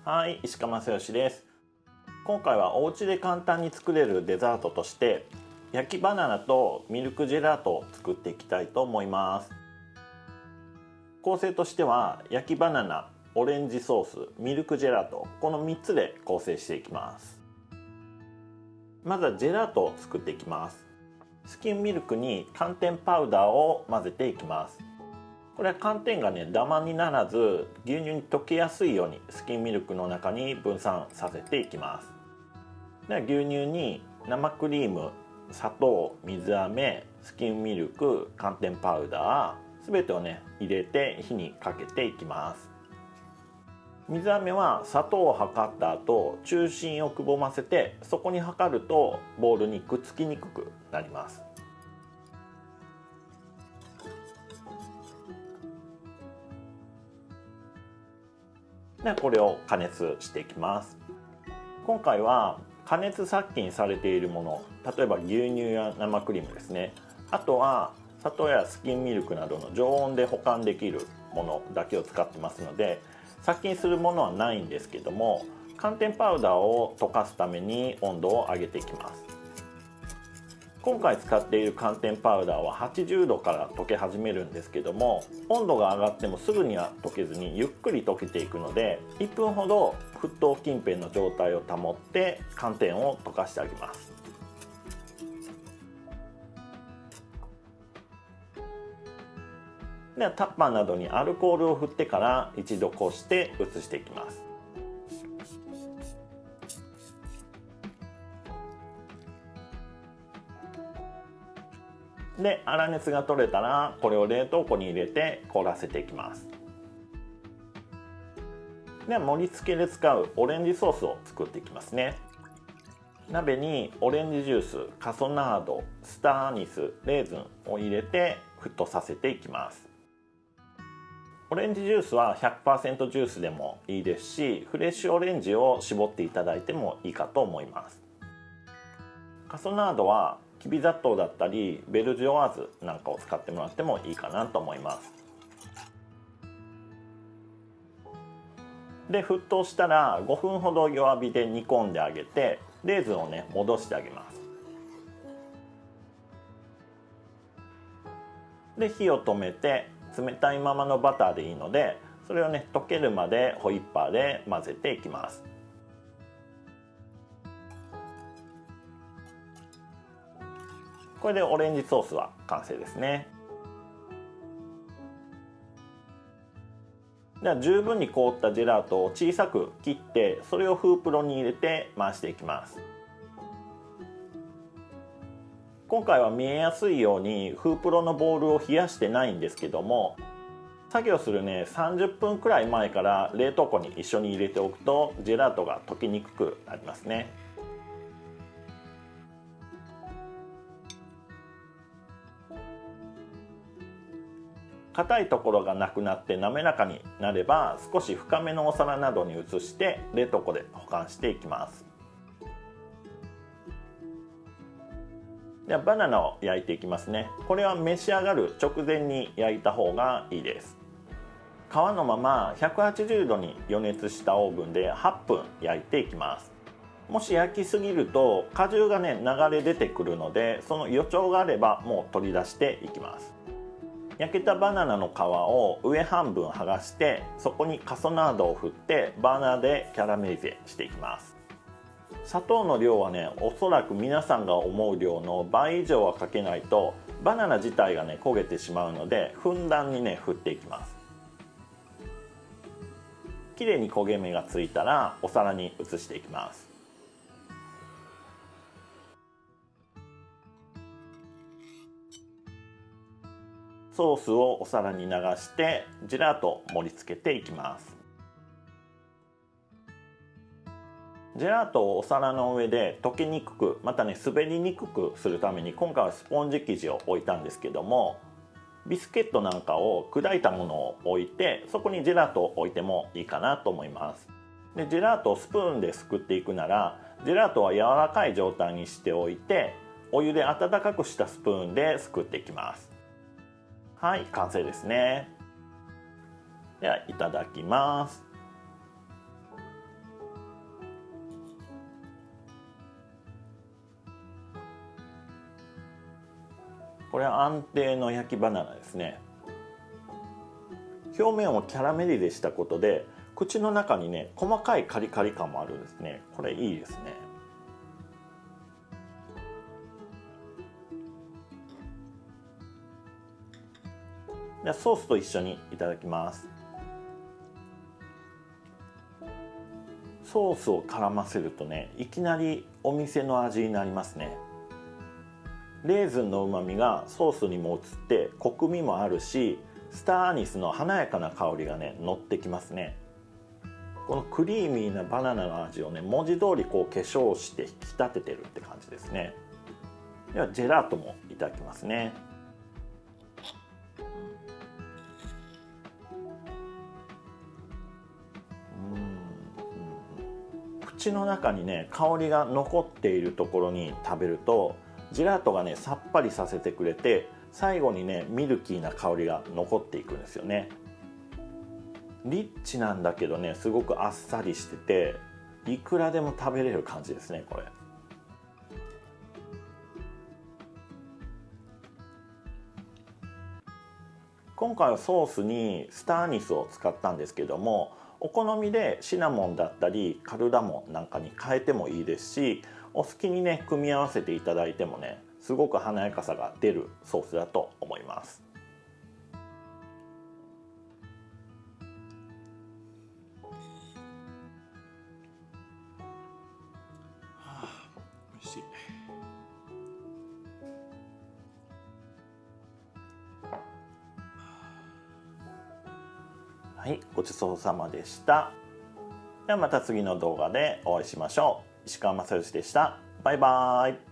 はい、石川正義です。今回はお家で簡単に作れるデザートとして焼きバナナとミルクジェラートを作っていきたいと思います。構成としては焼きバナナ、オレンジソース、ミルクジェラート、この3つで構成していきます。まずはジェラートを作っていきます。スキンミルクに寒天パウダーを混ぜていきます。これは寒天がねダマにならず牛乳に溶けやすいようにスキンミルクの中に分散させていきます。では牛乳に生クリーム、砂糖、水飴、スキンミルク、寒天パウダーすべてをね入れて火にかけていきます。水飴は砂糖を測った後中心をくぼませてそこに測るとボウルにくっつきにくくなります。でこれを加熱していきます。今回は加熱殺菌されているもの、例えば牛乳や生クリームですね、あとは砂糖やスキンミルクなどの常温で保管できるものだけを使ってますので殺菌するものはないんですけども、寒天パウダーを溶かすために温度を上げていきます。今回使っている寒天パウダーは80度から溶け始めるんですけども、温度が上がってもすぐには溶けずにゆっくり溶けていくので1分ほど沸騰近辺の状態を保って寒天を溶かしてあげます。ではタッパーなどにアルコールを振ってから一度こして移していきます。で粗熱が取れたらこれを冷凍庫に入れて凍らせていきます。では盛り付けで使うオレンジソースを作っていきますね。鍋にオレンジジュース、カソナード、スターアニス、レーズンを入れて沸騰させていきます。オレンジジュースは 100% ジュースでもいいですし、フレッシュオレンジを絞っていただいてもいいかと思います。カソナードはきび砂糖だったりベルジョワーズなんかを使ってもらってもいいかなと思います。で沸騰したら5分ほど弱火で煮込んであげてレーズンをね戻してあげます。で火を止めて冷たいままのバターでいいのでそれをね溶けるまでホイッパーで混ぜていきます。これでオレンジソースは完成ですね。では十分に凍ったジェラートを小さく切ってそれをフープロに入れて回していきます。今回は見えやすいようにフープロのボウルを冷やしてないんですけども、作業するね30分くらい前から冷凍庫に一緒に入れておくとジェラートが溶けにくくなりますね。硬いところがなくなって滑らかになれば少し深めのお皿などに移して冷凍庫で保管していきます。ではバナナを焼いていきますね。これは召し上がる直前に焼いた方がいいです。皮のまま180度に予熱したオーブンで8分焼いていきます。もし焼きすぎると果汁がね流れ出てくるのでその予兆があればもう取り出していきます。焼けたバナナの皮を上半分剥がしてそこにカソナードを振ってバーナーでキャラメリゼしていきます。砂糖の量はねおそらく皆さんが思う量の倍以上はかけないとバナナ自体がね焦げてしまうのでふんだんにね振っていきます。きれいに焦げ目がついたらお皿に移していきます。ソースをお皿に流してジェラートを盛り付けていきます。ジェラートをお皿の上で溶けにくくまたね滑りにくくするために今回はスポンジ生地を置いたんですけども、ビスケットなんかを砕いたものを置いてそこにジェラートを置いてもいいかなと思います。でジェラートをスプーンですくっていくならジェラートは柔らかい状態にしておいてお湯で温かくしたスプーンですくっていきます。はい、完成ですね。ではいただきます。これは安定の焼きバナナですね。表面をキャラメリゼしたことで口の中にね細かいカリカリ感もあるんですね。これいいですね。ではソースと一緒にいただきます。ソースを絡ませるとね、いきなりお店の味になりますね。レーズンのうまみがソースにも移ってコク味もあるし、スターアニスの華やかな香りがね乗ってきますね。このクリーミーなバナナの味をね文字通りこう化粧して引き立ててるって感じですね。ではジェラートもいただきますね。口の中にね香りが残っているところに食べるとジェラートがねさっぱりさせてくれて、最後にねミルキーな香りが残っていくんですよね。リッチなんだけどねすごくあっさりしてて、いくらでも食べれる感じですねこれ。今回はソースにスターアニスを使ったんですけども、お好みでシナモンだったりカルダモンなんかに変えてもいいですし、お好きにね組み合わせていただいてもねすごく華やかさが出るソースだと思います。美味しい。はい、ごちそうさまでした。ではまた次の動画でお会いしましょう。石川正義でした。バイバーイ。